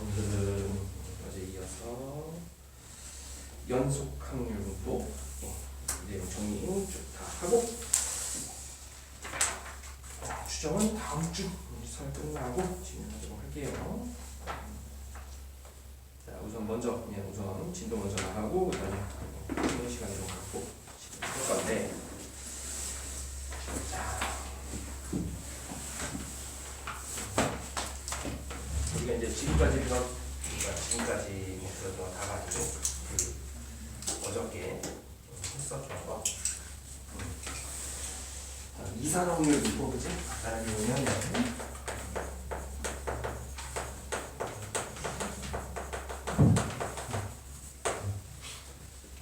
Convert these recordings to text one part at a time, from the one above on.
오늘은 어제 이어서 연속 확률 분포 내용 정리 쭉 다 하고 추정은 다음 주 수업 끝나고 진행하도록 할게요. 자, 우선 진도 먼저 나가고 그다음에 쉬는 시간 좀 갖고 진행할 건데, 자, 우리가 이제 지금까지 목표도 다 가지고 어저께 했었던 거 이산 확률 분포, 그지? 간단하게 보면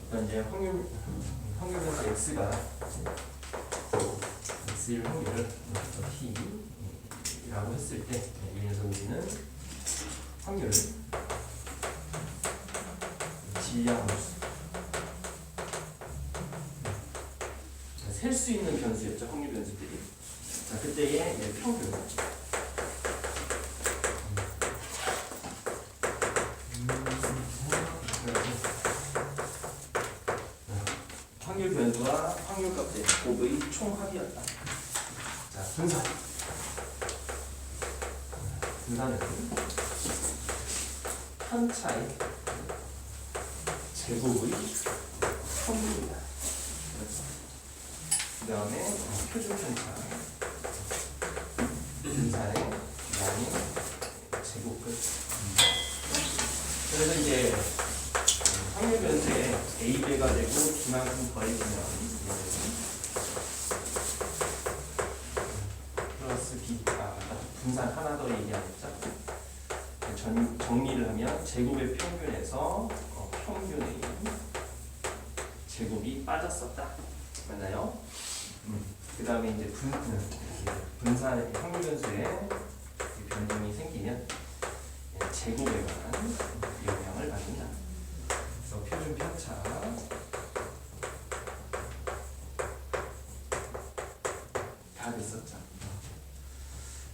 어떤 이제 확률에서 x가 x일 확률을 t라고 했을 때 이 녀석은 확률을 질량으로 셀 수 있는 변수였죠. 확률 변수들이. 자, 그때의 평균. 확률 변수와 확률 값의 곱의 총합이었다. 자, 분산은 편차의 제곱의 평균이다. 그 다음에 표준 편차, 분산의 양의 제곱을. 그래서 이제 확률 변수에 a배가 되고 b만큼 더해지면 플러스 b, 분산 하나 더 얘기하겠죠. 정리를 하면 제곱의 평균에서 평균의 제곱이 빠졌었다. 맞나요? 그 다음에 이제 분산의 확률 변수에 변동이 생기면 제곱에 관한 영향을 받는다. 그래서 표준 편차, 다 됐었죠.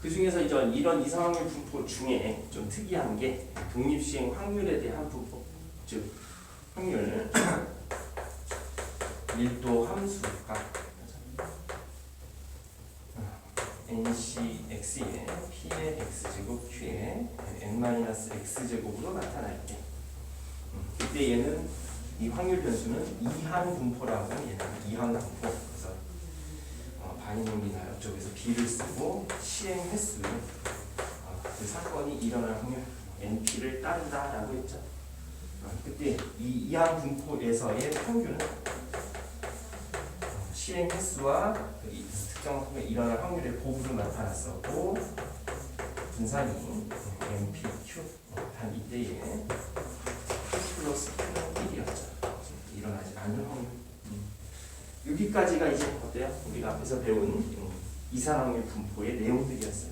그 중에서 이런 이상확률 분포 중에 좀 특이한 게 독립시행 확률에 대한 분포, 즉 확률 밀도 함수가 NCX에 P의 X제곱 Q의 N-X제곱으로 나타날 때, 이때 얘는 이 확률 변수는 이항 분포라고, 얘는 이항 분포. 그래서 바이노미나 이쪽에서 B를 쓰고 시행 횟수, 그 사건이 일어날 확률 NP를 따른다라고 했죠. 그때 이 이항 분포에서의 평균은 시행 횟수와 특정 상황에 일어날 확률의 곱으로 나타났었고, 분산이 MPQ, 단 이때에 플러스 Q는 1이었죠. 일어나지 않을 확률. 여기까지가 이제 어때요? 우리가 앞에서 배운 이산 확률 분포의 내용들이었어요.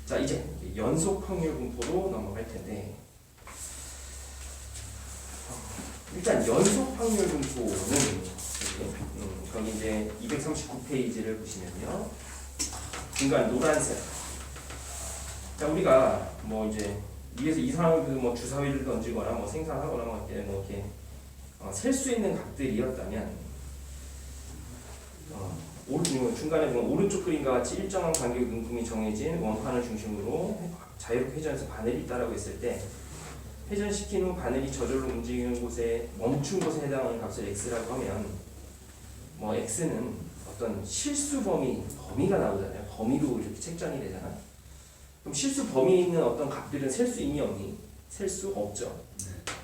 자, 이제 연속 확률 분포로 넘어갈 텐데, 일단 연속 확률 분포는 거기 이제 239페이지를 보시면요, 중간 노란색. 자, 우리가 뭐 이제 위에서 이상을 주사위를 던지거나 생산하거나 이렇게 셀 수 있는 값들이었다면, 중간에 보면 오른쪽 그림과 같이 일정한 간격의 음품이 정해진 원판을 중심으로 자유롭게 회전해서 바늘이 있다라고 했을 때, 회전시킨 후 바늘이 저절로 움직이는 곳에 멈춘 곳에 해당하는 값을 x라고 하면, x는 어떤 실수 범위가 나오잖아요. 범위로 이렇게 책정이 되잖아. 그럼 실수 범위에 있는 어떤 값들은 셀 수 있니 없니? 셀 수 없죠.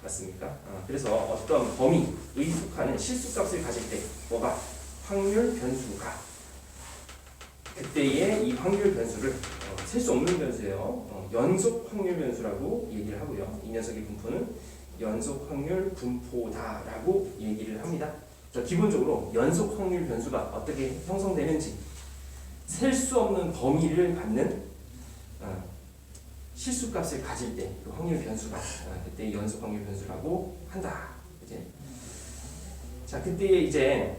맞습니까? 그래서 어떤 범위의 속하는 실수값을 가질 때 뭐가? 확률 변수가. 그때의 이 확률 변수를 셀 수 없는 변수예요. 연속 확률 변수라고 얘기를 하고요. 이 녀석의 분포는 연속 확률 분포다라고 얘기를 합니다. 자, 기본적으로 연속 확률 변수가 어떻게 형성되는지, 셀 수 없는 범위를 갖는 실수값을 가질 때 그 확률 변수가 그때 연속 확률 변수라고 한다. 이제 자, 그때 이제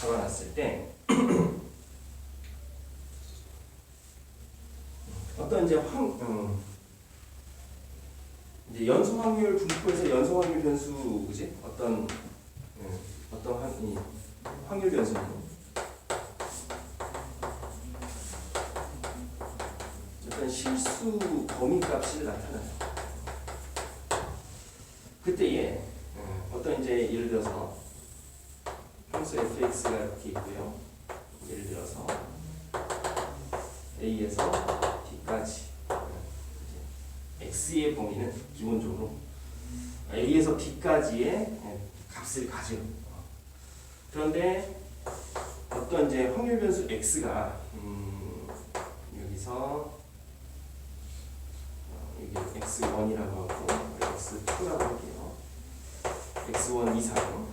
잡아놨을 때 어떤 이제 연소 확률 분포에서 연소 확률 변수 그지 어떤 이 확률 변수는 어떤 실수 범위 값이 나타나요. 그때에 어떤 이제 예를 들어서 함수 fx가 이렇게 있고요. 예를 들어서 a에서 b까지 x의 범위는 기본적으로 a에서 b까지의 값을 가져요. 그런데 어떤 이제 확률 변수 x가 여기서 여기 x1이라고 하고 x2라고 할게요. x1 이상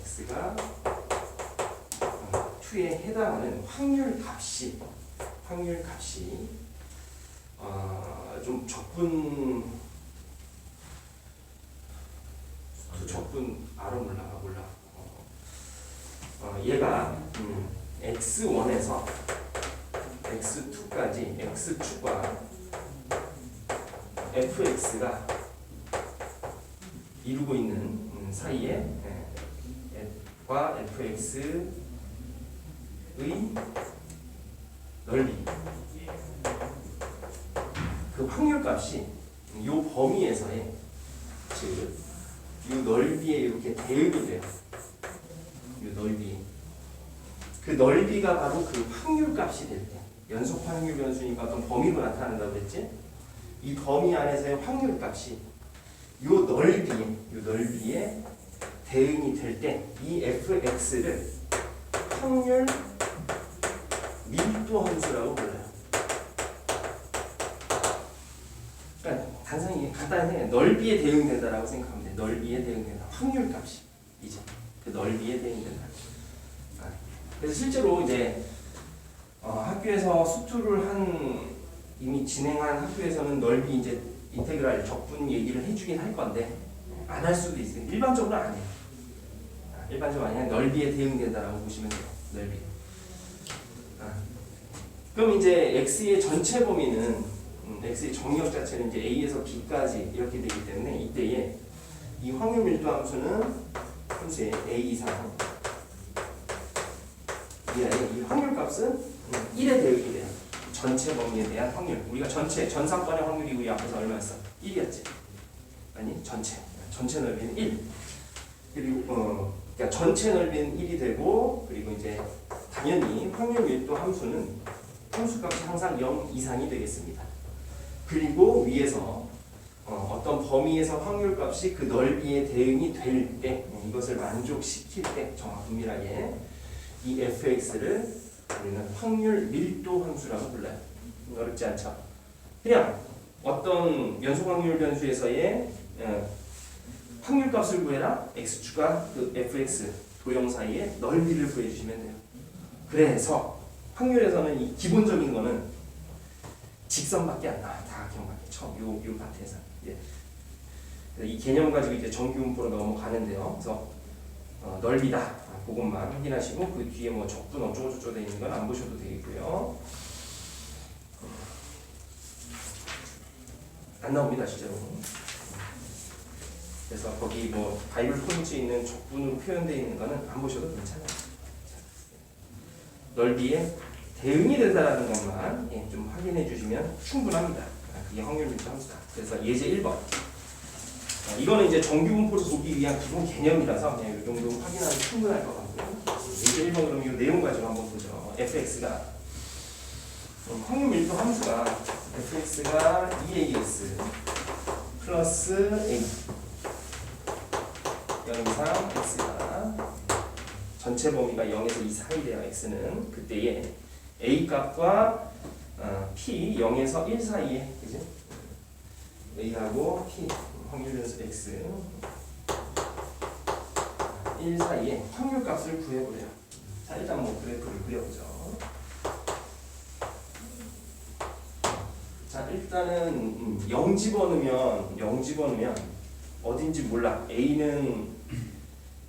x가 2에 해당하는 확률 값이 좀 적분 알아 몰라. 얘가 x1에서 x2까지 x축과 fx가 이루고 있는 사이에 f과 fx의 넓이 그 확률값이 이 범위에서의 즉 이 넓이에 이렇게 대응이 돼요. 이 넓이 그 넓이가 바로 그 확률값이 될 때 연속 확률 변수니까 어떤 범위로 나타난다고 했지. 이 범위 안에서의 확률값이 이 넓이에 대응이 될 때 이 fx를 확률 밀도 함수라고 불러요. 그러니까 단순히 간단히 넓이에 대응된다라고 생각하면 돼. 넓이에 대응된다. 확률값이 이제 그 넓이에 대응된다. 그래서 실제로 이제 학교에서 수투를 이미 진행한 학교에서는 넓이 이제 인테그랄 적분 얘기를 해주긴 할 건데 안 할 수도 있어요. 일반적으로 안 해요. 일반적으로 아니라 넓이에 대응된다라고 보시면 돼요. 넓이. 그럼 이제 x의 전체 범위는 x의 정의역 자체는 이제 a에서 b까지 이렇게 되기 때문에 이때에 이 확률 밀도 함수는 함수의 a 이상 이 확률값은 1에 대응이 돼요. 전체 범위에 대한 확률. 우리가 전상권의 확률이 우리 앞에서 얼마였어? 1이었지. 아니 전체 넓이는 1. 그리고 그러니까 전체 넓이는 1이 되고 그리고 이제 당연히 확률 밀도 함수는 함수값이 항상 0 이상이 되겠습니다. 그리고 위에서 어떤 범위에서 확률값이 그 넓이에 대응이 될 때 이것을 만족시킬 때 정확 은밀하게 이 fx를 우리는 확률 밀도 함수라고 불러요. 어렵지 않죠? 그냥 어떤 연속 확률 변수에서의 확률값을 구해라. x축과 그 fx 도형 사이의 넓이를 구해주시면 돼요. 그래서 확률에서는 이 기본적인 거는 직선밖에 안 나와. 다각형밖에 처음 요 파트에서. 예. 이 개념 가지고 이제 정규분포로 넘어가는데요. 그래서 넓이다. 그것만 확인하시고 그 뒤에 뭐 적분 어쩌고 저쩌고 되어 있는 건 안 보셔도 되겠고요. 안 나옵니다, 실제로. 그래서 거기 뭐 바이블 폰트에 있는 적분으로 표현되어 있는 거는 안 보셔도 괜찮아요. 넓이에 대응이 된다는 것만 좀 확인해 주시면 충분합니다. 그게 확률 밀도 함수다. 그래서 예제 1번. 이거는 이제 정규 분포를 보기 위한 기본 개념이라서 그냥 이 정도 확인하면 충분할 것 같고요. 예제 1번 그럼 이 내용 가지고 한번 보죠. fx가 확률 밀도 함수가 fx가 2as 플러스 a 0 이상 x가 전체 범위가 0에서 2 사이래요. x는 그때에 a 값과 p 0에서 1 사이에 그죠? a하고 p 확률 변수 x 1 사이에 확률 값을 구해보래요. 자 일단 뭐 그래프를 그려보죠. 자 일단은 0 집어넣으면 어딘지 몰라. a는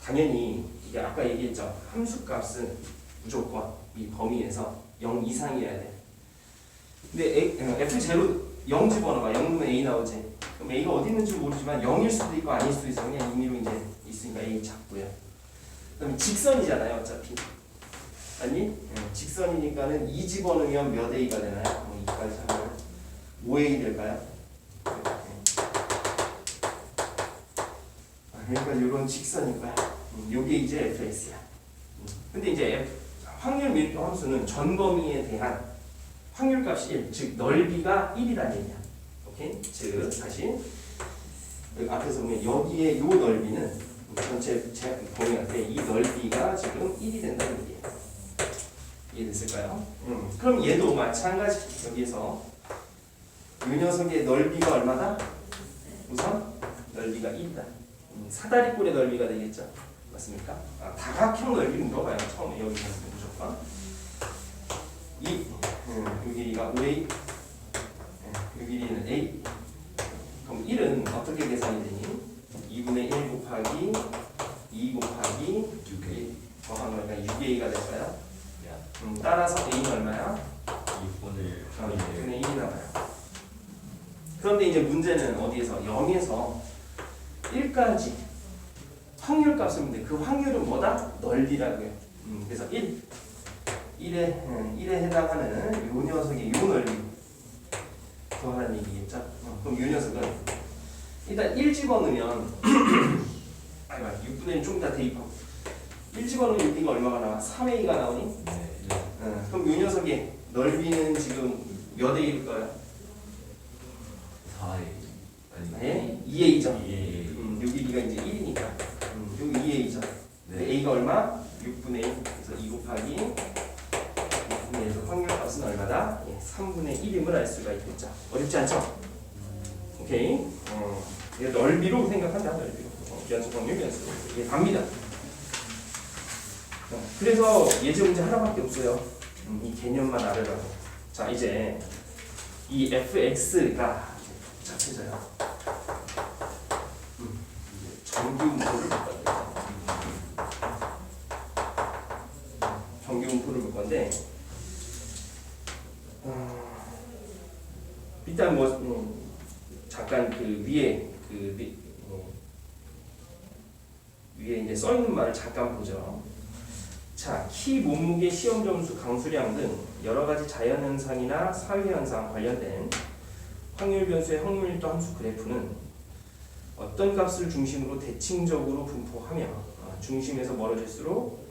당연히 이게 아까 얘기했죠. 함수값은 무조건 이 범위에서 0 이상이어야 돼. 근데 F0 0 집어넣어봐. 0 넣으면 A 나오지. 그럼 A가 어디 있는지 모르지만 0일 수도 있고 아닐 수도 있어. 그냥 임의로 이제 있으니까 A 잡고요. 그다음에 직선이잖아요, 어차피. 아니? 직선이니까는 2 집어넣으면 몇 A가 되나요? 2까지 하면 5A 될까요? 그러니까 이런 직선일 거야. 요게 이제 fx야. 근데 이제 확률 밀도 함수는 전 범위에 대한 확률값이 1, 즉 넓이가 1이라는 얘기야. 오케이? 즉 다시 여기 앞에서 보면 여기에 요 넓이는 전체 범위한테 이 넓이가 지금 1이 된다는 얘기예요. 이해됐을까요? 그럼 얘도 마찬가지. 여기에서 이 녀석의 넓이가 얼마다? 우선 넓이가 1이다. 사다리꼴의 넓이가 되겠죠? 맞습니까? 다각형 넓이 물어봐요. 처음에 여기 무조건. 이 길이가 5A, 이 길이는 A. 그럼 1은 어떻게 계산이 되니? 2분의 1 곱하기 2 곱하기 6A 더한 거니까 6A가 될까요? 따라서 A는 얼마야? 6분의 1이 나와요. 그런데 이제 문제는 어디에서? 0에서 1까지 확률값인데 그 확률은 뭐다? 넓이라고요. 그래서 1에 해당하는 요 녀석의 요 넓이 더하는 얘기겠죠? 그럼 요 녀석은 일단 1 집어넣으면 6분의 1 좀 이따 대입하고 1 집어넣으면 여기가 얼마가 나와? 3A가 나오니? 그럼 요 녀석의 넓이는 지금 몇 A일 거예요? 4A 네? 2A죠. 요 길이가 이제 1이니까 요 2A죠. 네. A가 얼마? 6분의 1. 그래서 2 곱하기 6분의 1에서 확률값은 얼마다? 3분의 1임을 알 수가 있겠죠. 어렵지 않죠? 오케이. 이거 넓이로 생각한다. 넓이로. 변수 확률 변수. 이게 답니다. 그래서 예제 문제 하나밖에 없어요. 이 개념만 알으라고. 자, 이제 이 fx가 복잡해져요. 정규분포를 볼 건데, 정규분포를 볼 건데, 일단 뭐 잠깐 그 위에 위에 이제 써 있는 말을 잠깐 보죠. 자, 키, 몸무게, 시험 점수, 강수량 등 여러 가지 자연 현상이나 사회 현상 관련된 확률 변수의 확률 밀도 함수 그래프는 어떤 값을 중심으로 대칭적으로 분포하며 중심에서 멀어질수록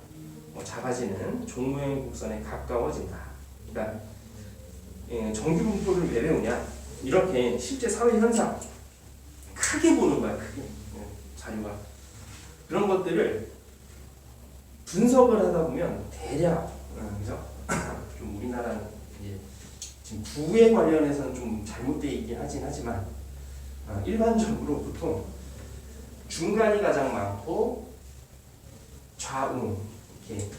작아지는 종모형 곡선에 가까워진다. 그러니까 정규 분포를 왜 배우냐? 이렇게 실제 사회 현상 크게 보는 거야. 크게 자료가 그런 것들을 분석을 하다 보면 대략 그죠? 좀 우리나라는 이제 지금 부에 관련해서는 좀 잘못되어 있긴 하지만 일반적으로 보통 중간이 가장 많고 좌우 이렇게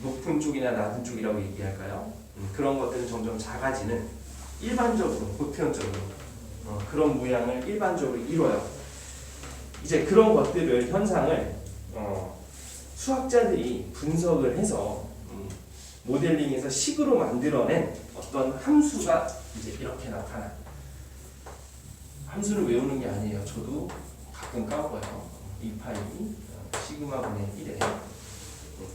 높은 쪽이나 낮은 쪽이라고 얘기할까요? 그런 것들은 점점 작아지는 일반적으로 보편적으로 그런 모양을 일반적으로 이뤄요. 이제 그런 것들을 현상을 수학자들이 분석을 해서 모델링해서 식으로 만들어낸 어떤 함수가 이제 이렇게 나타나. 함수를 외우는 게 아니에요. 저도 가끔 까먹어요. 2파이 시그마 분의 1에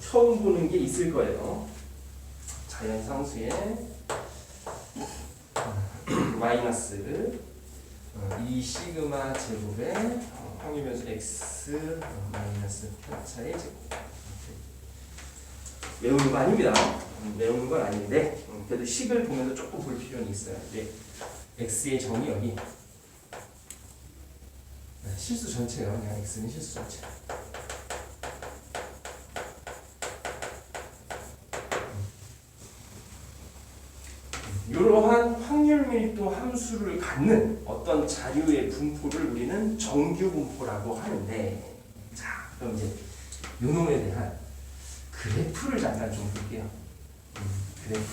처음 보는 게 있을 거예요. 자연상수의 마이너스 2 시그마 제곱의 확률 변수 x 마이너스 편차의 제곱. 외우는 거 아닙니다. 외우는 건 아닌데 그래도 식을 보면서 조금 볼 필요는 있어요. 네. x의 정의 여기 실수 전체요. 그냥 x는 실수 전체. 이러한 확률 밀도 함수를 갖는 어떤 자료의 분포를 우리는 정규 분포라고 하는데, 자, 그럼 이제 요놈에 대한 그래프를 잠깐 좀 볼게요. 그래프.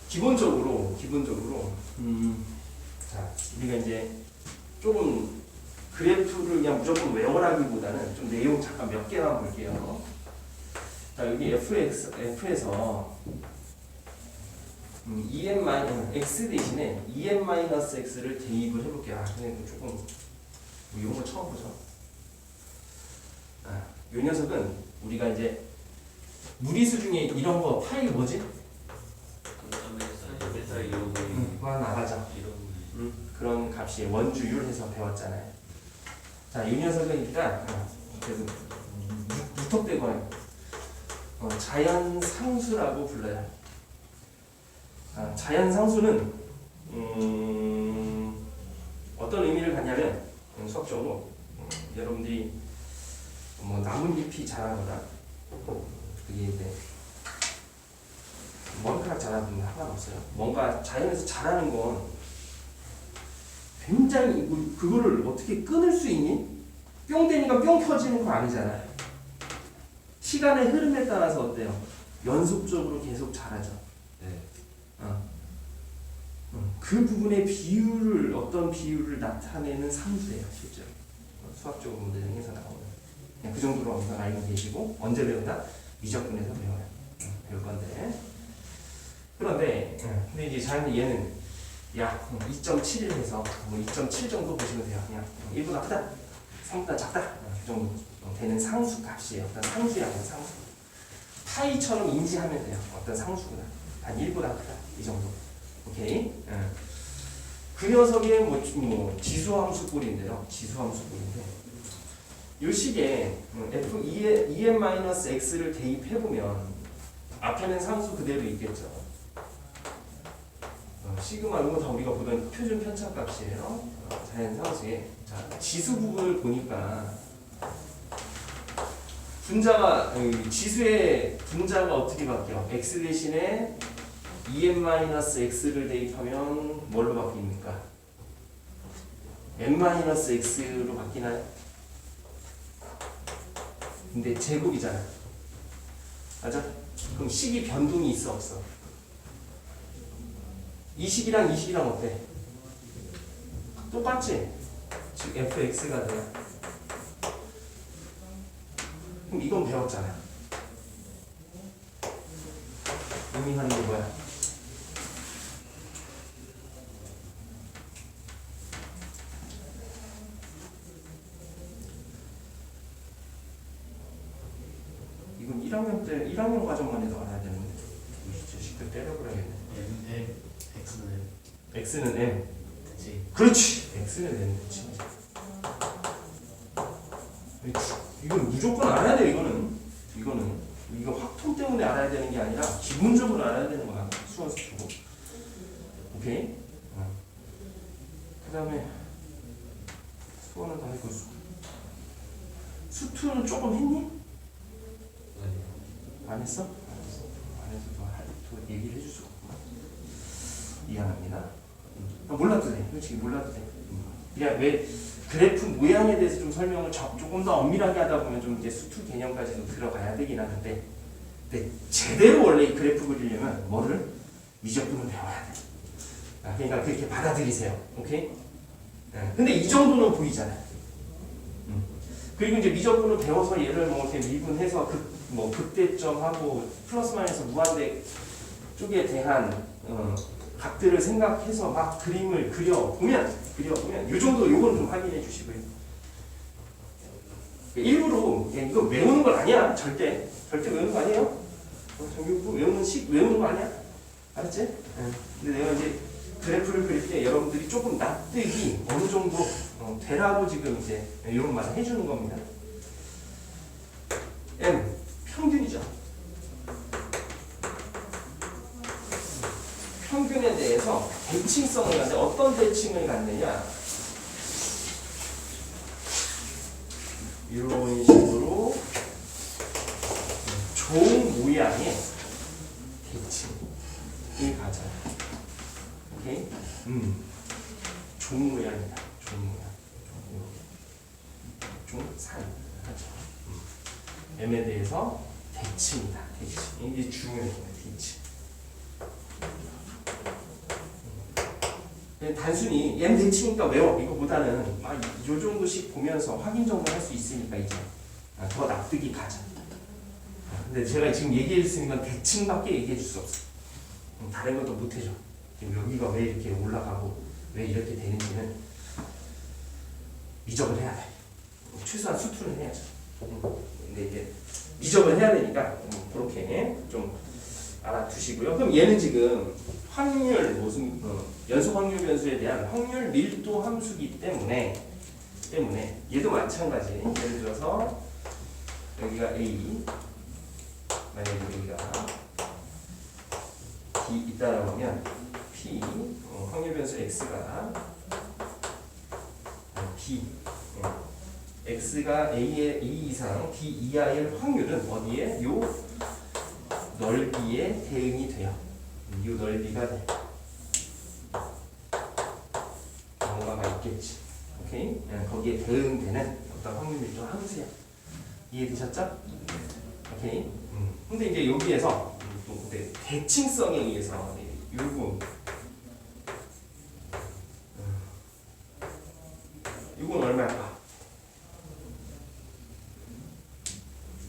기본적으로 자, 우리가 이제 조금 그래프를 그냥 무조건 외워라기보다는 좀 내용 잠깐 몇 개만 볼게요. 자, 여기 F에서 x 대신에 x를 대입을 해볼게요. 아, 근데 조금 뭐 이런 거 처음 보죠. 이 녀석은 우리가 이제 무리수 중에 이런 거 파이 뭐지? 그거 나가죠. 그런 값이 원주율해서 배웠잖아요. 자, 이 녀석은 일단 그래도 무턱대고 자연상수라고 불러요. 자연상수는 어떤 의미를 갖냐면 수학적으로 여러분들이 뭐 나뭇잎이 자라거나 그게 이제 머리카락 자라는 건 상관없어요. 뭔가 자연에서 자라는 건 굉장히 그거를 어떻게 끊을 수 있니? 뿅 되니까 뿅 켜지는 거 아니잖아요. 시간의 흐름에 따라서 어때요? 연속적으로 계속 자라죠. 그 부분의 비율을 어떤 비율을 나타내는 상수예요, 실제로. 수학적으로 문제에서 나오는. 그냥 그 정도로 우선 알고 계시고 언제 배운다? 미적분에서 배워요. 배울 건데. 그런데 근데 이제 자연히 얘는 약 2.7을 해서 뭐 2.7 정도 보시면 돼요. 그냥 1보다 크다, 3보다 작다 그 정도 되는 상수 값이에요. 어떤 상수야, 상수. 파이처럼 인지하면 돼요. 어떤 상수구나. 한 1보다 크다 이 정도. 오케이. 그 녀석의 뭐 지수함수꼴인데요. 지수함수꼴인데 이 식에 f 2n-x를 대입해 보면 앞에는 상수 그대로 있겠죠. 시그마 이거 다 우리가 보던 표준 편차값이에요. 자연상수에 자 지수 부분을 보니까 분자가 지수의 분자가 어떻게 바뀌어? x 대신에 2n-x를 대입하면 뭘로 바뀝니까? n-x로 바뀌나요? 근데 제곱이잖아. 맞아? 그럼 식이 변동이 있어 없어? 이 식이랑 이 식이랑 어때? 똑같지? 즉 fx가 돼. 그럼 이건 배웠잖아. 의미하는 게 뭐야? 이건 1학년 때 1학년 과정만 해도 알아야 되는데 이 자식들 때려버려야겠네. x는 m. 그치. 그렇지. x는 m. 그치. 이건 무조건 알아야 돼. 이거는 이거 확통 때문에 알아야 되는 게 아니라 기본적으로 알아야 되는 거야. 수원 수투고. 오케이. 그다음에 수원은 다 했고 수투는 조금 했니? 안 했어? 안 해서 또 얘기를 해줄 수가 없구나. 미안합니다. 몰라도 돼. 솔직히 몰라도 돼. 그냥 왜 그래프 모양에 대해서 좀 설명을 조금 더 엄밀하게 하다 보면 좀 이제 수투 개념까지도 들어가야 되긴 하는데, 근데 제대로 원래 이 그래프 그리려면 뭐를? 미적분을 배워야 돼. 그러니까 그렇게 받아들이세요. 오케이? 근데 이 정도는 보이잖아요. 그리고 이제 미적분을 배워서 얘를 뭐 이렇게 미분해서 극대점하고 플러스 마이너스 무한대 쪽에 대한 값들을 생각해서 막 그림을 그려보면 이 정도 요건 좀 확인해 주시고요. 일부러 이거 외우는 건 아니야. 절대 외우는 거 아니에요. 정규부 외우는 거 아니야. 알았지? 근데 내가 이제 그래프를 그릴 때 여러분들이 조금 납득이 어느 정도 되라고 지금 이제 이런 말을 해주는 겁니다. M 평균이죠. 평균에 대해서 대칭성을 갖는데 어떤 대칭을 갖느냐? 이런 식으로 종 모양의 대칭을 가져요. 오케이? 종 모양이다. 종 모양. 종산. 하죠. M에 대해서 대칭이다. 대칭. 이게 중요해요. 대칭. 단순히 m 대칭이니까 외워 이거보다는 요 정도씩 보면서 확인 정도 할 수 있으니까 이제 더 납득이 가자. 근데 제가 지금 얘기해 줄 수 있는 건 대칭밖에 얘기해 줄 수 없어. 다른 것도 못 해줘. 지금 여기가 왜 이렇게 올라가고 왜 이렇게 되는지는 미적을 해야 돼. 최소한 수투는 해야죠. 근데 이제 미적을 해야 되니까 그렇게 좀 알아두시고요. 그럼 얘는 지금 확률 무슨 연속 확률 변수에 대한 확률 밀도 함수기 때문에 얘도 마찬가지. 예를 들어서 여기가 A, 만약에 여기가 B 있다라고 하면 P 확률 변수 X가 B X가 A의 A 이상 B 이하일 확률은 어디에? 요 넓이에 대응이 돼요. 이 넓이가 돼. 뭔가가 있겠지. 오케이? 거기에 대응되는 어떤 확률 밀도 함수야. 이해되셨죠? 오케이. 근데 이제 여기에서 또 대칭성에 의해서 이건 얼마일까?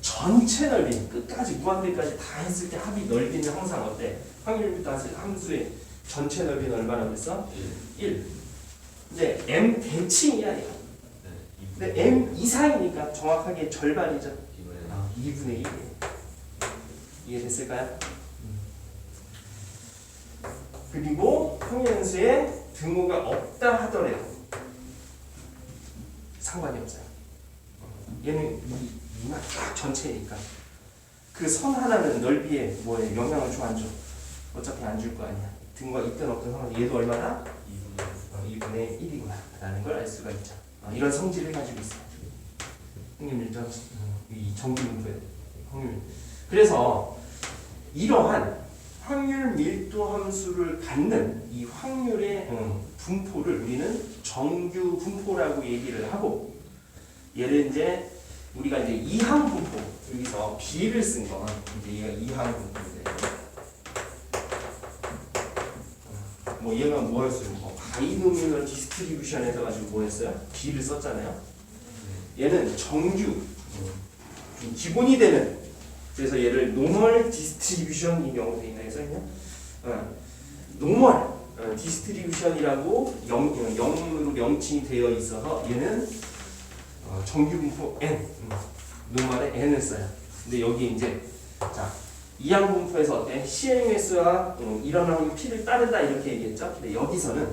전체 넓이 끝까지 무한대까지 다 했을 때 합이 넓이는 항상 어때? 확률 밀도 함수의 전체 넓이는 얼마나 됐어? 1. 근데 m 대칭이야 이거. 근데 m 이상이니까 정확하게 절반이죠. 2분의 1. 이해됐을까요? 그리고 평행수에 등호가 없다 하더라도 상관이 없어요. 얘는 이만 딱 전체니까 그 선 하나는 넓이에 뭐에 영향을 줘 안 줘? 어차피 안 줄 거 아니야. 등호가 있든 없든 상관없이 얘도 얼마나? 2분의 1이구나 라는 걸 알 수가 있죠. 이런 성질을 가지고 있어요. 확률 밀도 이 정규 분포의 확률. 그래서 이러한 확률 밀도 함수를 갖는 이 확률의 분포를 우리는 정규 분포라고 얘기를 하고, 얘를 이제 우리가 이제 이항 분포, 여기서 B를 쓴 건 이제 얘가 이항 분포인데, 뭐 얘가 뭐였어요? 뭐 바이노미널 디스트리뷰션에서 가지고 뭐였어요? B를 썼잖아요. 얘는 정규, 좀 기본이 되는, 그래서 얘를 노멀 디스트리뷰션이 영어로 있나 해서 그냥 노멀 디스트리뷰션이라고 영으로 명칭이 되어 있어서 얘는 정규 분포 n, 노멀의 n을 써요. 근데 여기 이제 자 이항 분포에서 어때? CMS와 일어나는 P를 따른다 이렇게 얘기했죠. 근데 여기서는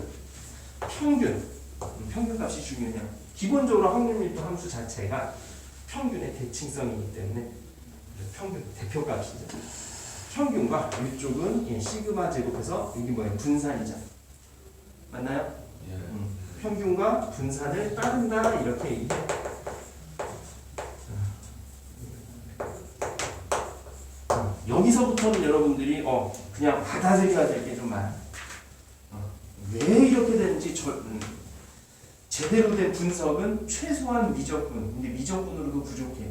평균 값이 중요해요. 기본적으로 확률 밀도 함수 자체가 평균의 대칭성이기 때문에 평균 대표값이죠. 평균과 이쪽은 시그마 제곱해서 여기 뭐예요? 분산이죠. 맞나요? 평균과 분산을 따른다 이렇게 얘기해요. 여기서부터는 여러분들이 그냥 받아들여야 될 게 좀 많아. 왜 이렇게 되는지 제대로 된 분석은 최소한 미적분, 근데 미적분으로도 부족해.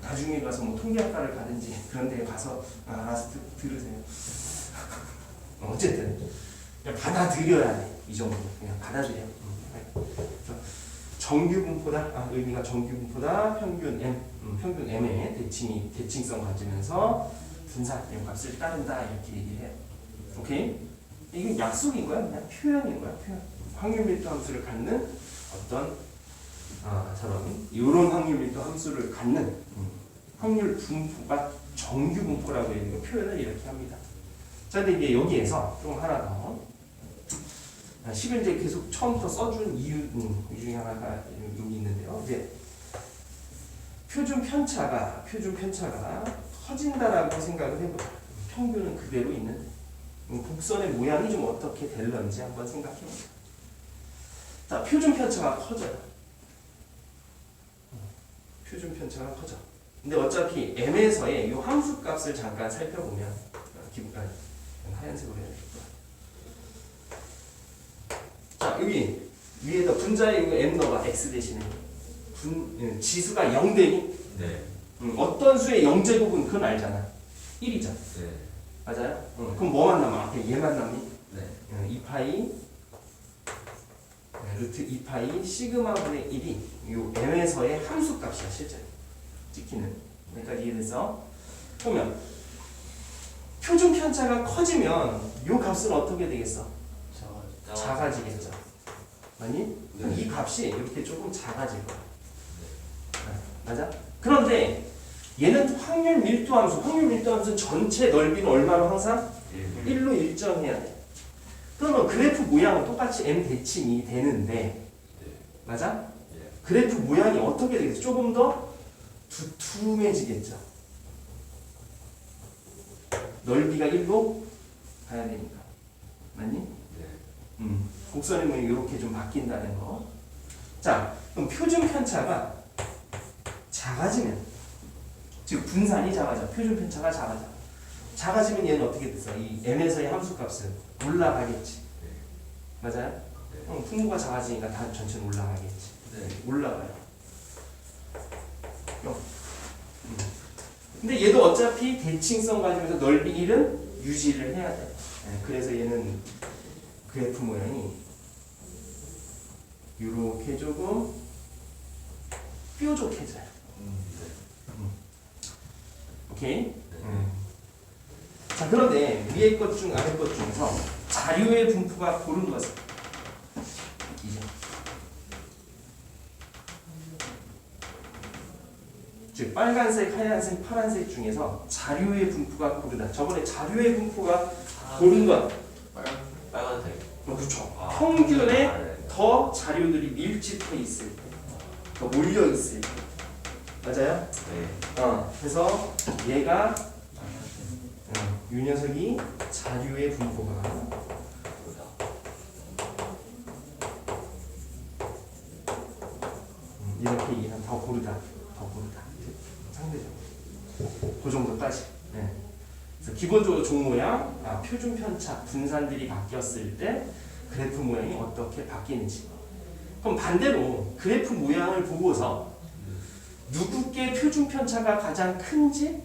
나중에 가서 뭐 통계학과를 가든지 그런 데 가서 알아서 들으세요. 어쨌든 그냥 받아들여야 돼. 이 정도 그냥 받아들여. 정규 분포다. 의미가 정규 분포다. 평균 m, 평균 m의 대칭성 가지면서 분산 m 값을 따른다 이렇게 얘기를 해요. 오케이? 이건 약속인 거야. 그냥 표현인 거야. 표현. 확률 밀도 함수를 갖는 어떤 저런 이런 확률 밀도 함수를 갖는 확률 분포가 정규 분포라고 해서 표현을 이렇게 합니다. 자, 근데 이제 여기에서 좀 하나 더 식을 이제 계속 처음부터 써준 이유 중에 하나가 여기 있는데요. 이제 표준 편차가 커진다라고 생각을 해보자. 평균은 그대로 있는데 곡선의 모양이 좀 어떻게 될런지 한번 생각해보자. 자, 표준 편차가 커져요. 표준 편차가 커져. 근데 어차피 m에서의 이 함수 값을 잠깐 살펴보면 하얀색으로 해야 되겠다. 자, 여기 위에다 분자에 이거 m 넣어봐. x 대신에 지수가 0 되니? 네. 어떤 수의 0제곱은 그건 알잖아. 1이죠. 네. 맞아요? 그럼 뭐만 남아? 앞에 얘만 남니? 네. 2파이 루트 2파이 시그마분의 1이 요 m에서의 함수값이야 실제 찍히는. 여기까지 이해됐어? 보면 표준 편차가 커지면 요 값은 어떻게 되겠어? 작아지겠죠. 아니? 네. 이 값이 이렇게 조금 작아질 거야. 맞아? 그런데 얘는 확률 밀도 함수. 확률 밀도 함수는 전체 넓이는 얼마로 항상? 1로 일정해야 돼. 그러면 그래프 모양은 똑같이 m 대칭이 되는데 맞아? 그래프 모양이 어떻게 되겠어? 조금 더 두툼해지겠죠. 넓이가 1로 가야 되니까. 맞니? 곡선의 모양이 이렇게 좀 바뀐다는 거. 자, 그럼 표준 편차가 작아지면, 즉 분산이 작아져. 표준 편차가 작아져. 작아지면 얘는 어떻게 됐어? 이 m에서의 함수값은 올라가겠지. 맞아요? 풍부가 작아지니까 다 전체는 올라가겠지. 올라가요. 근데 얘도 어차피 대칭성 가지면서 넓이 1은 유지를 해야 돼. 그래서 얘는 그래프 모양이 이렇게 조금 뾰족해져요. 오케이? 자, 그런데 위에 것 중 아래 것 중에서 자료의 분포가 고른 것은 이제 즉 빨간색, 하얀색, 파란색 중에서 자료의 분포가 고르다. 저번에 자료의 분포가 고른 것 빨간색. 그렇죠. 평균에 더 자료들이 밀집해 있을 때, 더 몰려 있을 때, 맞아요? 그래서 얘가 이 녀석이 자료의 분포가 이렇게 이해하면 더 고르다, 상대적으로 그 정도까지. 그래서 기본적으로 종 모양, 표준 편차, 분산들이 바뀌었을 때 그래프 모양이 어떻게 바뀌는지. 그럼 반대로 그래프 모양을 보고서 누구께 표준 편차가 가장 큰지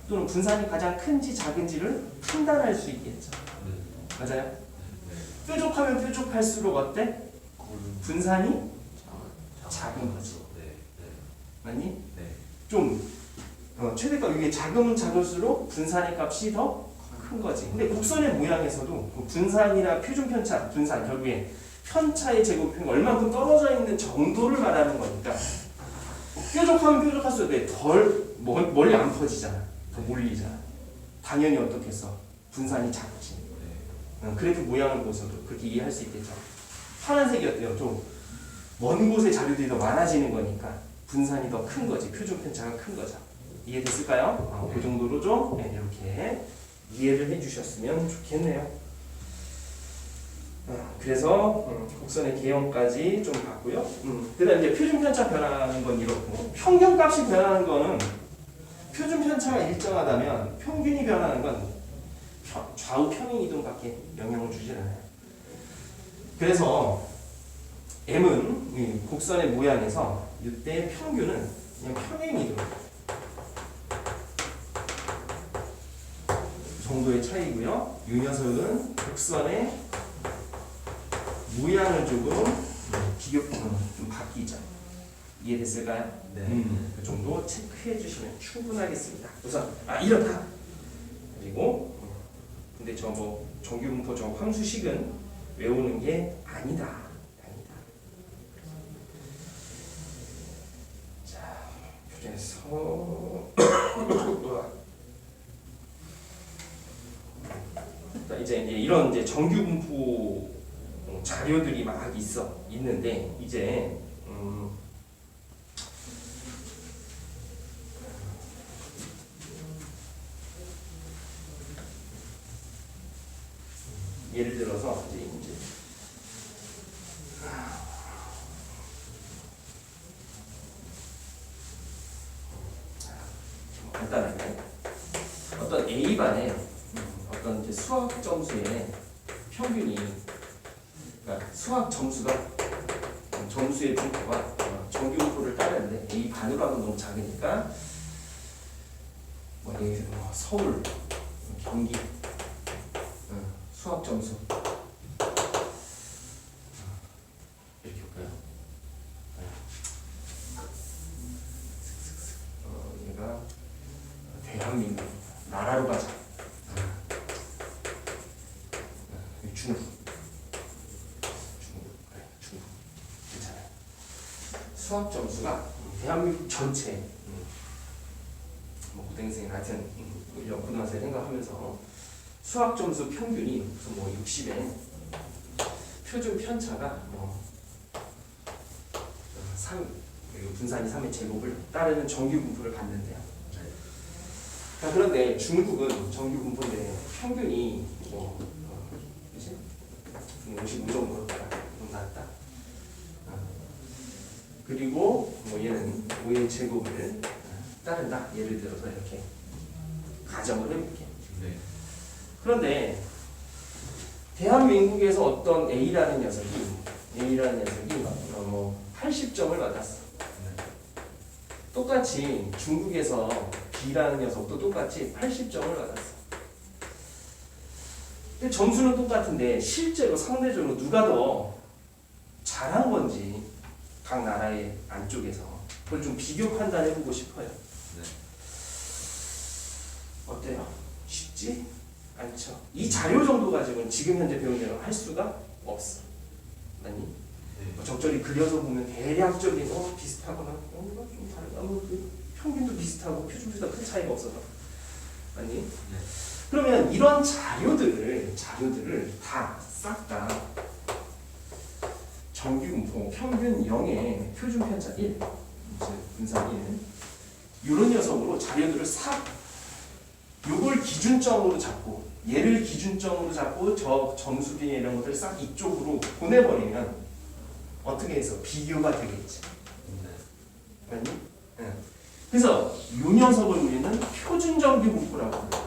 또는 분산이 가장 큰지 작은지를 판단할 수 있겠죠. 맞아요? 뾰족하면 뾰족할수록 어때? 분산이 작은 거지. 맞니? 좀 최대값 이게 작으면 작을수록 분산의 값이 더 큰 거지. 근데 곡선의 모양에서도 그 분산이나 표준 편차, 분산 결국에 편차의 제곱이 얼마큼 떨어져 있는 정도를 말하는 거니까 뾰족하면 뾰족할수록 덜 멀리 안 퍼지잖아. 더 몰리잖아. 당연히 어떻겠어? 분산이 작지. 그래프 모양을 보고서도 그렇게 이해할 수 있겠죠. 파란색이 어때요? 좀 먼 곳에 자료들이 더 많아지는 거니까 분산이 더 큰 거지. 표준 편차가 큰 거죠. 이해됐을까요? 그 정도로 좀 이렇게 이해를 해주셨으면 좋겠네요. 그래서 곡선의 개형까지 좀 봤고요. 그다음 이제 표준 편차 변하는 건 이렇고 평균값이 변하는 거는 표준 편차가 일정하다면 평균이 변하는 건 좌우 평행 이동밖에 영향을 주지 않아요. 그래서 m은 이 곡선의 모양에서 이때 평균은 그냥 평행 이동 정도의 차이고요. 이 녀석은 곡선의 모양을 조금 좀 바뀌죠. 이해됐을까요? 그 정도 체크해 주시면 충분하겠습니다. 우선 이렇다. 그리고 근데 저 뭐 정규분포 저 함수식은 외우는 게 아니다. 자, 그래서 이제 이런 이제 정규분포 자료들이 막 있는데 이제 예를 들어서 이제 간단하게 어떤 A반에 어떤 이제 수학 점수의 평균이 그러니까 수학 점수가 점수의 분포가 정규분포를 따르는데 A 반으로 하면 너무 작으니까 뭐 예를 들어 서울, 경기 수학 점수 수학 점수가 대한민국 전체 뭐 고등생이 하여튼 고등학생 생각하면서 수학 점수 평균이 무슨 뭐 60에 표준 편차가 뭐 3, 분산이 3의 제곱을 따르는 정규 분포를 받는데요. 자, 그런데 중국은 정규 분포인데 평균이 뭐 55 정도로 나왔다. 그리고 뭐 얘는 5의 제곱을 따른다. 예를 들어서 이렇게 가정을 해볼게. 네. 그런데 대한민국에서 어떤 A라는 녀석이 뭐 80점을 받았어. 똑같이 중국에서 B라는 녀석도 똑같이 80점을 받았어. 근데 점수는 똑같은데 실제로 상대적으로 누가 더 잘한 건지 각 나라의 안쪽에서 그걸 좀 비교 판단해보고 싶어요. 네. 어때요? 쉽지 않죠. 이 자료 정도 가지고는 지금 현재 배운 대로 할 수가 없어. 아니? 네. 적절히 그려서 보면 대략적인 비슷하거나 좀 다르다. 그 평균도 비슷하고 표준보다 큰 차이가 없어서. 아니? 네. 그러면 이런 자료들을 다 싹 다 정규 분포 평균 0에 표준 편차 1, 분산 1 이런 녀석으로 자료들을 싹 요걸 기준점으로 잡고 얘를 기준점으로 잡고 저 점수비에 이런 것들 싹 이쪽으로 보내버리면 어떻게 해서 비교가 되겠지. 네. 맞니? 응. 그래서 요 녀석을 우리는 표준 정규 분포라고 해요.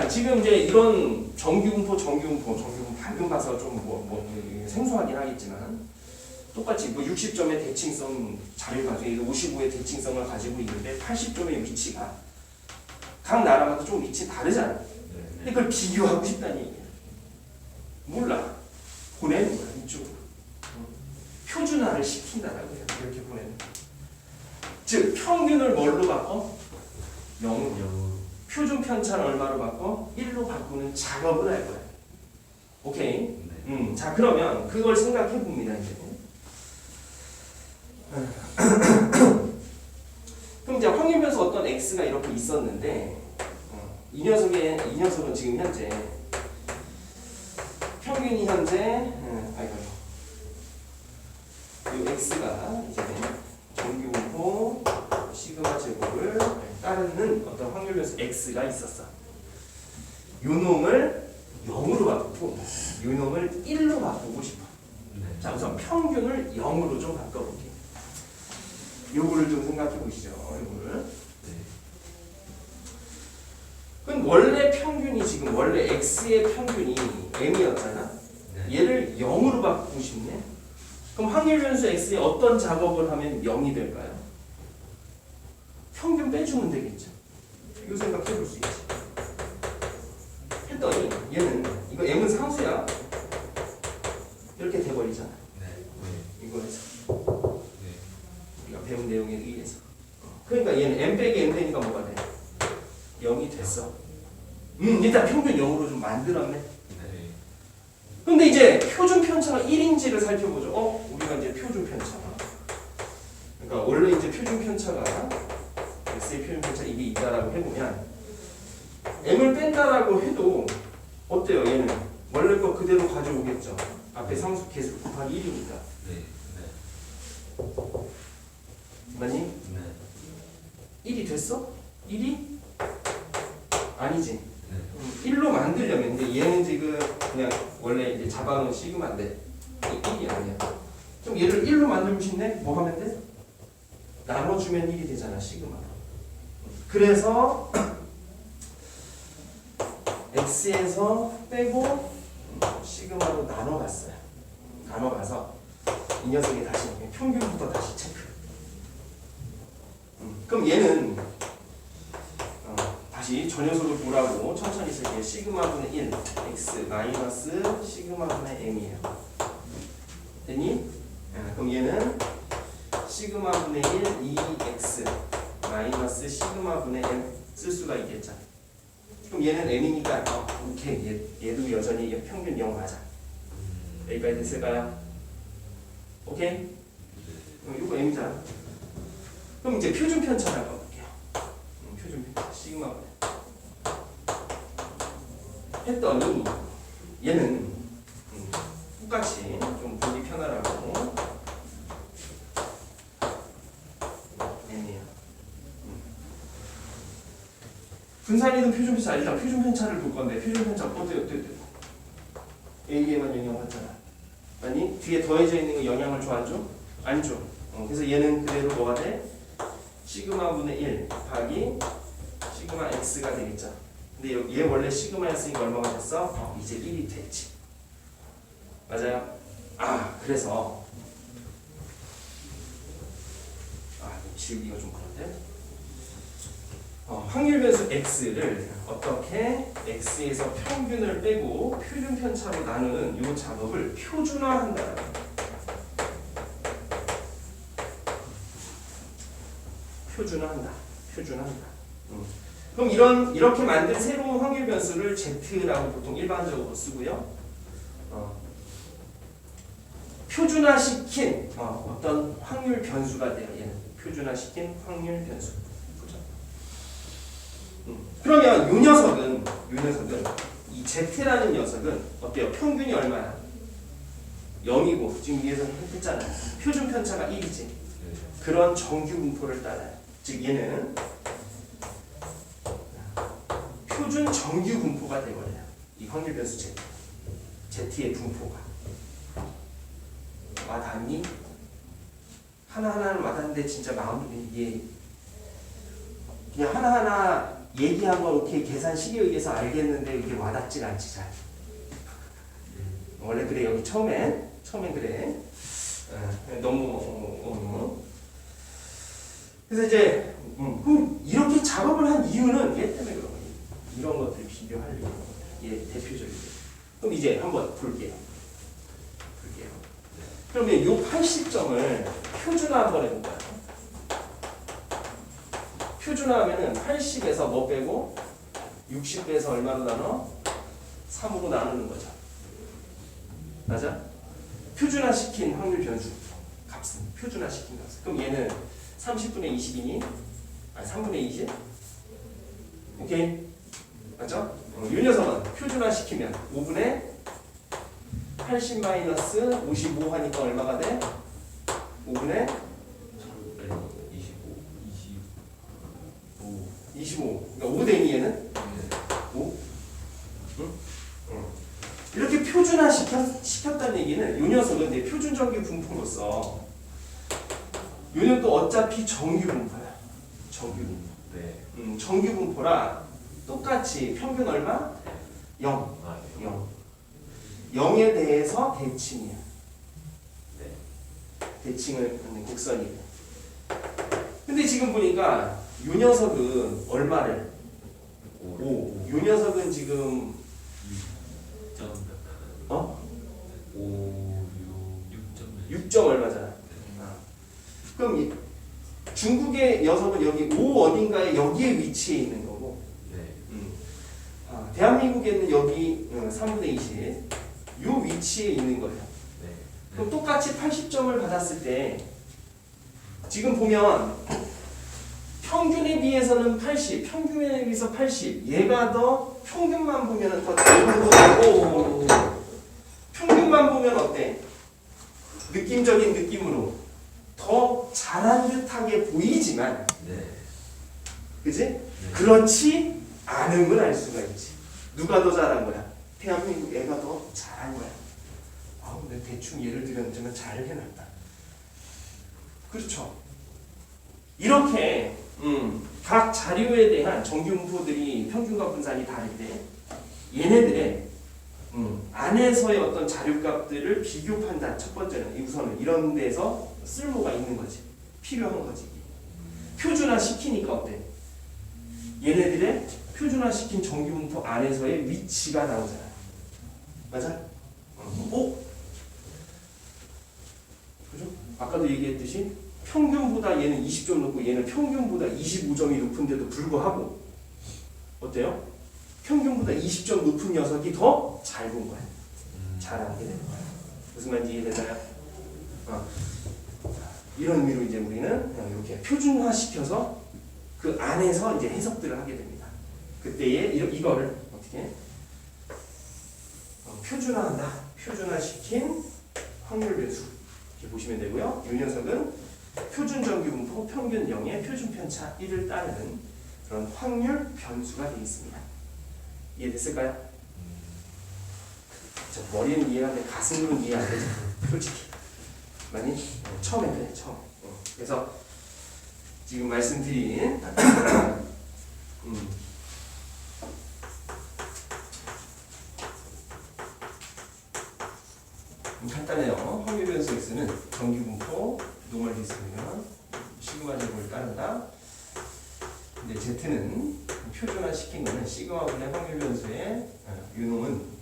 지금 이제 이런 정규 분포 방금 봐서 좀 생소하긴 하겠지만 똑같이 뭐 60점의 대칭성 자료를 가지고 55의 대칭성을 가지고 있는데 80점의 위치가 각 나라마다 좀 위치 다르잖아. 근데 그걸 비교하고 싶다는 얘기야. 몰라. 보내는 거야 이쪽으로. 표준화를 시킨다라고 해요. 이렇게 보내는 거야. 즉 평균을 뭘로 바꿔? 0으로. 표준 편차는 얼마로 바꿔? 1로 바꾸는 작업을 할 거야. 오케이? 네. 자 그러면 그걸 생각해 봅니다 이제. 그럼 이제 확률 변수 어떤 x가 이렇게 있었는데 이 녀석은 지금 현재 평균이 현재 이 x가 이제 정규 분포 시그마 제곱을 따르는 어떤 확률 변수 x가 있었어. 요 놈을 0으로 바꾸고 요 놈을 1로 바꾸고 싶어. 네. 자 우선 평균을 0으로 좀 바꿔볼게. 요거를 좀 생각해 보시죠. 요거를. 네. 그럼 원래 평균이 지금 원래 x의 평균이 m이었잖아. 네. 얘를 0으로 바꾸고 싶네. 그럼 확률 변수 x에 어떤 작업을 하면 0이 될까요? 평균 빼주면 되겠죠. 이 생각해 볼 수 있지. 했더니 얘는 이거 m은 상수야. 이렇게 돼버리잖아. 네. 이거 해서 네. 우리가 배운 내용에 의해서. 그러니까 얘는 m 빼기 m 되니까 뭐가 돼? 0이 됐어. 일단 평균 0으로 좀 만들었네. 네. 근데 이제 표준 편차가 1인지를 살펴보죠. 우리가 이제 표준 편차. 그러니까 원래 이제 표준 편차가 x의 표준 편차 이게 있다라고 해보면 m을 뺀다라고 해도 어때요? 얘는 원래 거 그대로 가져오겠죠. 앞에 상수 개수 곱하기 1이니까. 네. 네. 맞니? 네. 1이 됐어? 1이? 아니지. 네. 1로 만들려면 근데 얘는 지금 그냥 원래 이제 자방은 시그마인데 1이 아니야. 그럼 얘를 1로 만들고 싶네? 뭐 하면 돼? 나눠주면 1이 되잖아, 시그마. 그래서 x에서 빼고 시그마로 나눠갔어요. 나눠가서 이 녀석이 다시 평균부터 다시 체크. 그럼 얘는 다시 저 녀석을 보라고 천천히 쓸게요. 시그마분의 1 x 마이너스 시그마분의 m이에요. 됐니? 그럼 얘는 시그마분의 1 2x 마이너스 시그마분의 m 쓸 수가 있겠죠. 그럼 얘는 m이니까 오케이 얘도 여전히 평균 0 맞아. 여기까지 됐을까요? 오케이? 이거 m이잖아. 그럼 이제 표준 편차를 한번 볼게요. 표준 편차 시그마 했더니 얘는 똑같이 좀 보기 편하라고 m이에요. 분산이든 표준 편차 일단 표준 편차를 볼 건데 표준 편차 어때요? A에만 영향 받잖아. 아니 뒤에 더해져 있는 거 영향을 줘 안 줘? 안 줘. 그래서 얘는 그대로 뭐가 돼? 시그마분의 1 곱하기 시그마 x가 되겠죠. 근데 얘 원래 시그마였으니까 얼마가 됐어? 이제 1이 됐지. 맞아요? 그래서 지우기가 좀 그런데 확률 변수 x를 어떻게 x에서 평균을 빼고 표준 편차로 나누는 이 작업을 표준화한다. 표준화한다. 그럼 이렇게 만든 새로운 확률 변수를 z라고 보통 일반적으로 쓰고요. 표준화시킨 어떤 확률 변수가 돼요. 얘는 표준화시킨 확률 변수. 그죠? 그러면 이 녀석은 이 z라는 녀석은 어때요? 평균이 얼마야? 0이고 지금 위에서 했잖아요. 표준 편차가 1이지. 그런 정규 분포를 따라요. 즉 얘는 표준 정규 분포가 되버려요. 이 확률 변수 z. z의 분포가. 와닿니? 하나하나는 와닿는데 진짜 마음이 이게 그냥 하나하나 얘기하고 이렇게 계산식에 의해서 알겠는데 이게 와닿지가 않지 잘. 원래 그래 여기 처음엔 그래. 너무 그래서 이제 그럼 이렇게 작업을 한 이유는 얘 때문에 그런 거예요. 이런 것들 비교할 이유. 얘 대표적이죠. 그럼 이제 한번 볼게요. 그러면 이 80점을 표준화 한번 해볼까요? 표준화하면은 80에서 뭐 빼고 60 빼서 얼마로 나눠? 3으로 나누는 거죠. 맞아? 표준화시킨 확률 변수 값은 표준화시킨 값. 그럼 얘는 30분의 20이니? 3분의 20? 오케이? 맞죠? 이 녀석은 표준화시키면 5분의 80 마이너스 55 하니까 얼마가 돼? 5분의 25. 그러니까 5 되니 얘는? 5? 응? 이렇게 표준화 시켰다는 얘기는 이 녀석은 이제 표준 정규 분포로서 요는 또 어차피 정규 분포야. 정규 분포. 네. 정규 분포라 똑같이 평균 얼마? 0. 0에 대해서 대칭이야. 대칭을 하는 곡선이에요. 근데 지금 보니까 요 녀석은 얼마를? 5. 요 녀석은 지금 6점 얼마잖아. 그럼 중국의 녀석은 여기 5 어딘가에 여기에 위치해 있는 거고. 대한민국에는 여기 3분의 20. 요 위치에 있는 거예요. 그럼 똑같이 80점을 받았을 때 지금 보면 평균에 비해서는 80, 평균에 비해서 80. 얘가 더 평균만 보면 더 작은 거고 평균만 보면 어때? 느낌적인 느낌으로 더 잘한 듯하게 보이지만 그지? 그렇지 않음을 알 수가 있지. 누가 더 잘한 거야? 대한민국 애가 더 잘한 거야. 근데 대충 예를 들면 잘 해놨다. 그렇죠? 이렇게 각 자료에 대한 정규 분포들이 평균과 분산이 다를 때 얘네들의 안에서의 어떤 자료값들을 비교 판단 첫 번째는 우선은 이런 데서 쓸모가 있는 거지. 필요한 거지. 표준화 시키니까 어때? 얘네들의 표준화 시킨 정규 분포 안에서의 위치가 나오잖아. 맞아? 그죠? 아까도 얘기했듯이 평균보다 얘는 20점 높고 얘는 평균보다 25점이 높은데도 불구하고 어때요? 평균보다 20점 높은 녀석이 더 잘 본 거야. 잘하게 되는 거야. 무슨 말인지 이해되나요? 이런 의미로 이제 우리는 그냥 이렇게 표준화시켜서 그 안에서 이제 해석들을 하게 됩니다. 그때에 이거를 어떻게 표준화한다. 표준화시킨 확률 변수 이렇게 보시면 되고요. 이 녀석은 표준 정규 분포 평균 0의 표준 편차 1을 따르는 그런 확률 변수가 되겠습니다. 이해됐을까요? 저 머리는 이해하는데 가슴으로는 이해 안 되죠. 솔직히 많이 처음에 그래 처음. 그래서 지금 말씀드린 간단해요. 확률 변수 x는 정규 분포 노멀 디스면 시그마 제곱을 따른다. 근데 z는 표준화 시킨 거는 시그마분의 확률 변수의 유놈은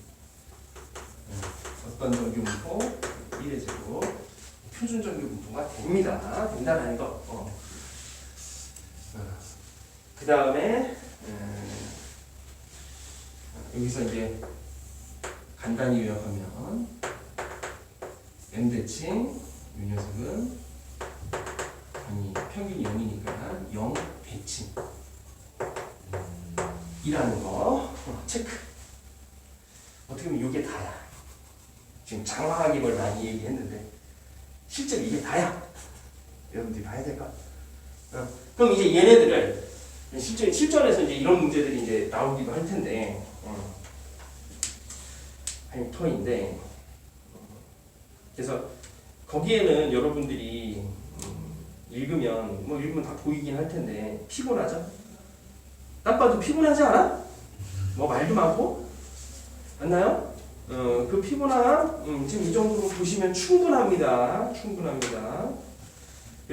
어떤 정규 분포 1의 제곱 표준 정규 분포가 됩니다. 된다라는 거. 그 다음에 여기서 이제 간단히 요약하면 m 대칭 이 녀석은 평균이 0이니까 0 대칭 이라는 거 체크. 어떻게 보면 이게 다야. 지금 장황하게 뭘 많이 얘기했는데 실제로 이게 다야. 여러분들이 봐야 될까? 그럼 이제 얘네들을 실전에서 이제 이런 문제들이 이제 나오기도 할 텐데 터인데 그래서 거기에는 여러분들이 읽으면 다 보이긴 할 텐데 피곤하죠? 딱 봐도 피곤하지 않아? 뭐 말도 많고 맞나요? 그 피곤함 지금 이 정도로 보시면 충분합니다.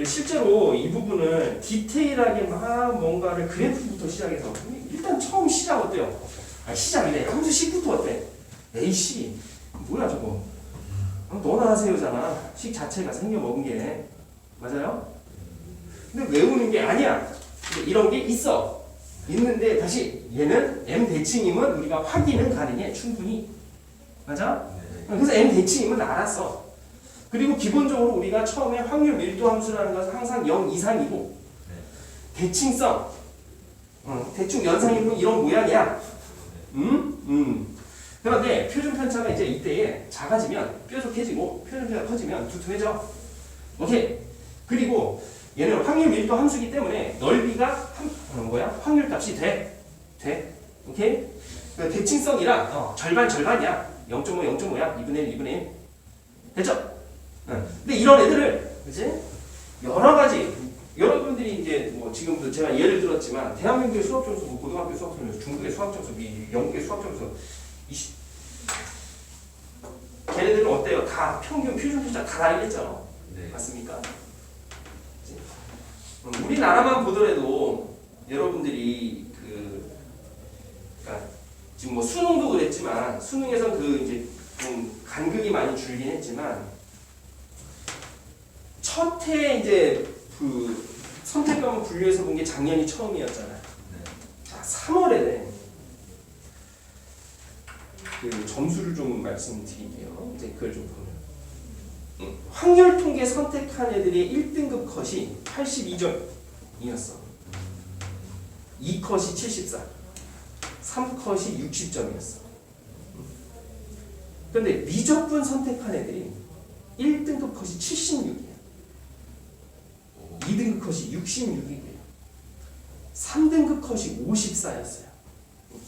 실제로 이 부분을 디테일하게 막 뭔가를 그래프부터 시작해서 일단 처음 시작 어때요? 시작이래. 함수 10부터 어때? 에이씨 뭐야 저거? 너나 하세요잖아. 식 자체가 생겨 먹은 게 맞아요? 근데 외우는 게 아니야. 이런 게 있어. 있는데 다시 얘는 m 대칭이면 우리가 확인은 가능해 충분히. 맞아? 그래서 m 대칭이면 알았어. 그리고 기본적으로 우리가 처음에 확률 밀도 함수라는 것은 항상 0 이상이고 대칭성 대충 연상이면 이런 모양이야. 그런데 표준 편차가 이제 이때에 작아지면 뾰족해지고 표준 편차가 커지면 두툼해져. 오케이. 그리고 얘는 확률 밀도 함수이기 때문에 넓이가 확률 값이 돼. 오케이. 대칭성이랑 절반이야. 0.5, 0.5야. 2분의 1, 2분의 1. 됐죠? 근데 이런 애들을 그치? 여러 가지 여러분들이 이제 뭐 지금도 제가 예를 들었지만 대한민국의 수학 점수, 고등학교 수학 점수, 중국의 수학 점수, 영국의 수학 점수 걔네들은 어때요? 다 평균 표준 편차 다 다르겠죠? 네. 맞습니까? 우리나라만 보더라도 여러분들이 그러니까 지금 뭐 수능도 그랬지만 수능에선 이제 좀 간극이 많이 줄긴 했지만 첫 해 이제 선택과목 분류해서 본 게 작년이 처음이었잖아요. 자, 3월에 점수를 좀 말씀드릴게요. 이제 그걸 좀 보면 확률 통계 선택한 애들의 1등급 컷이 82점이었어. 2컷이 74, 3컷이 60점이었어. 근데 미적분 선택한 애들이 1등급 컷이 76이야. 2등급 컷이 66이고요. 3등급 컷이 54였어요.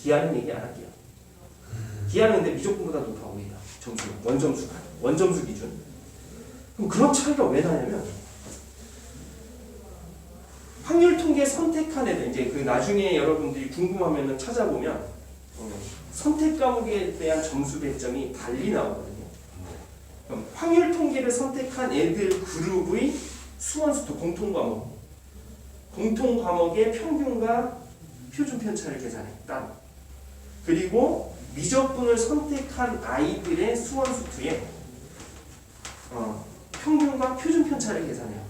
기하는 얘기 안 할게요. 기하는 근데 미적분보다 높아 오히려 점수가 원점수 기준. 그럼 그런 차이가 왜 나냐면 확률 통계 선택한 애들 이제 나중에 여러분들이 궁금하면 찾아보면 선택 과목에 대한 점수 배점이 달리 나오거든요. 그럼 확률 통계를 선택한 애들 그룹의 수원수도 공통 과목의 평균과 표준 편차를 계산해 따로. 그리고 미적분을 선택한 아이들의 수원수투의 평균과 표준 편차를 계산해요.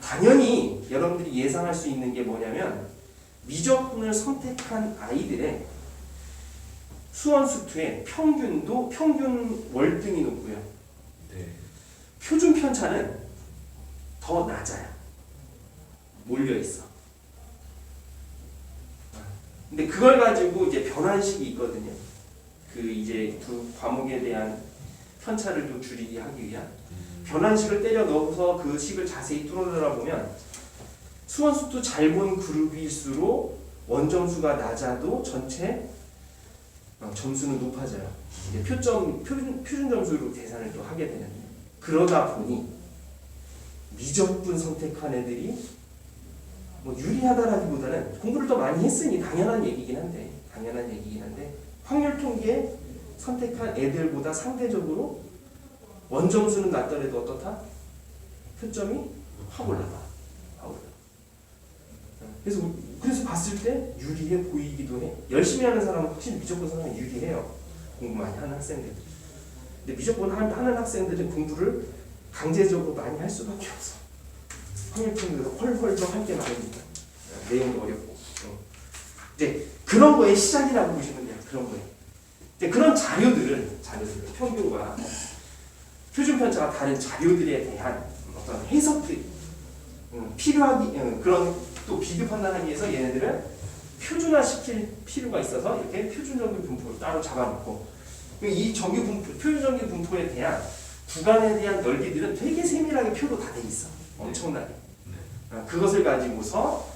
당연히 여러분들이 예상할 수 있는 게 뭐냐면 미적분을 선택한 아이들의 수원수투의 평균 월등히 높고요. 네. 표준 편차는 더 낮아요. 몰려 있어. 근데 그걸 가지고 이제 변환식이 있거든요. 그 이제 두 과목에 대한 편차를 좀 줄이게 하기 위한 변환식을 때려 넣어서 그 식을 자세히 뚫어내다 보면 수원수투 잘 본 그룹일수록 원점수가 낮아도 전체 점수는 높아져요. 이제 표준 점수로 계산을 또 하게 되는. 그러다 보니 미적분 선택한 애들이 뭐 유리하다라기보다는 공부를 더 많이 했으니 당연한 얘기긴 한데 확률 통계 선택한 애들보다 상대적으로 원점수는 낮더라도 어떻다? 표점이 확 올라가. 그래서 봤을 때 유리해 보이기도 해. 열심히 하는 사람은 확실히 미적분 사람은 유리해요. 공부 많이 하는 학생들. 근데 미적분 하는 학생들은 공부를 강제적으로 많이 할 수밖에 없어. 확률 통계에서 헐헐 할 게 많으니까. 내용도 어렵고. 이제 그런 거의 시작이라고 보시면 돼요. 그런 거에. 이제 그런 자료들을 평균과 표준 편차가 다른 자료들에 대한 어떤 해석들이 필요하기 그런 또 비교 판단하기 위해서 얘네들을 표준화시킬 필요가 있어서 이렇게 표준정규 분포를 따로 잡아놓고 이 정규 분포, 표준정규 분포에 대한 구간에 대한 넓이들은 되게 세밀하게 표로 다 돼 있어. 엄청나게. 그것을 가지고서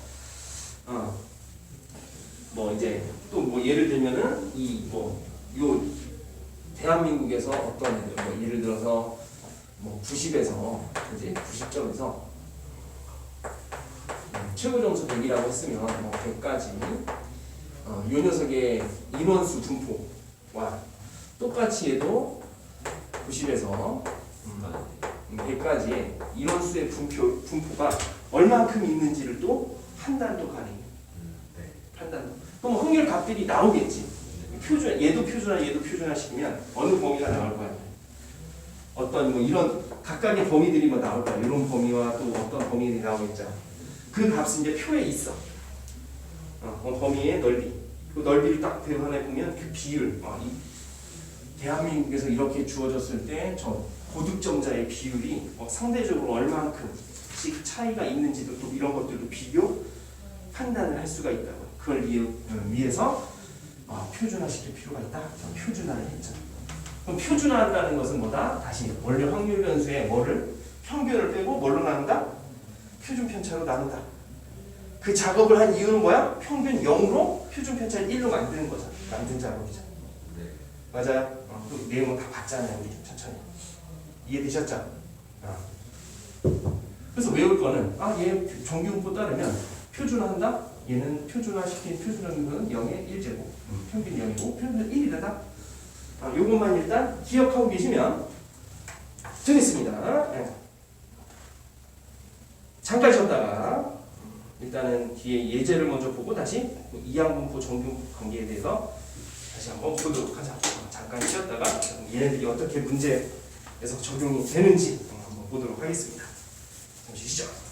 뭐 이제 또 뭐 예를 들면은 요 대한민국에서 어떤 뭐 예를 들어서 뭐 90에서 이제 90점에서 최고 점수 100이라고 했으면 뭐 100까지 요 녀석의 인원수 분포와 똑같이 해도 90에서 100까지의 인원수의 분포가 얼마큼 있는지를 또 판단도 가능해요. 판단. 그럼 확률 값들이 나오겠지. 얘도 표준화 시키면 어느 범위가 나올 거야. 어떤 뭐 이런 각각의 범위들이 뭐 나올 거야. 이런 범위와 또 어떤 범위들이 나오겠죠. 그 값은 이제 표에 있어. 범위의 넓이. 그 넓이를 딱 배분해 보면 그 비율. 이 대한민국에서 이렇게 주어졌을 때 저 고득점자의 비율이 상대적으로 얼마큼씩 차이가 있는지도 또 이런 것들도 비교 판단을 할 수가 있다고. 그걸 위해서 표준화시킬 필요가 있다. 표준화를 했죠. 그럼 표준화한다는 것은 뭐다? 다시 원래 확률 변수에 뭐를 평균을 빼고 뭘로 나눈다? 표준 편차로 나눈다. 그 작업을 한 이유는 뭐야? 평균 0으로 표준 편차를 1로 만드는 거잖아. 만든 작업이잖아. 네. 맞아요. 그 내용은 다 봤잖아요. 우리 좀 천천히. 이해되셨죠? 그래서 외울 거는 얘 정규분포 따르면 표준화한다? 얘는 표준화시킨 표준화는 0의 1제곱. 평균 0이고 표준은 1이다. 요것만 일단 기억하고 계시면 되겠습니다. 네. 잠깐 쉬었다가 일단은 뒤에 예제를 먼저 보고 다시 이항분포 정규분포 관계에 대해서 다시 한번 보도록 하자. 잠깐 쉬었다가 얘네들이 어떻게 문제에서 적용이 되는지 한번 보도록 하겠습니다. 잠시 쉬죠.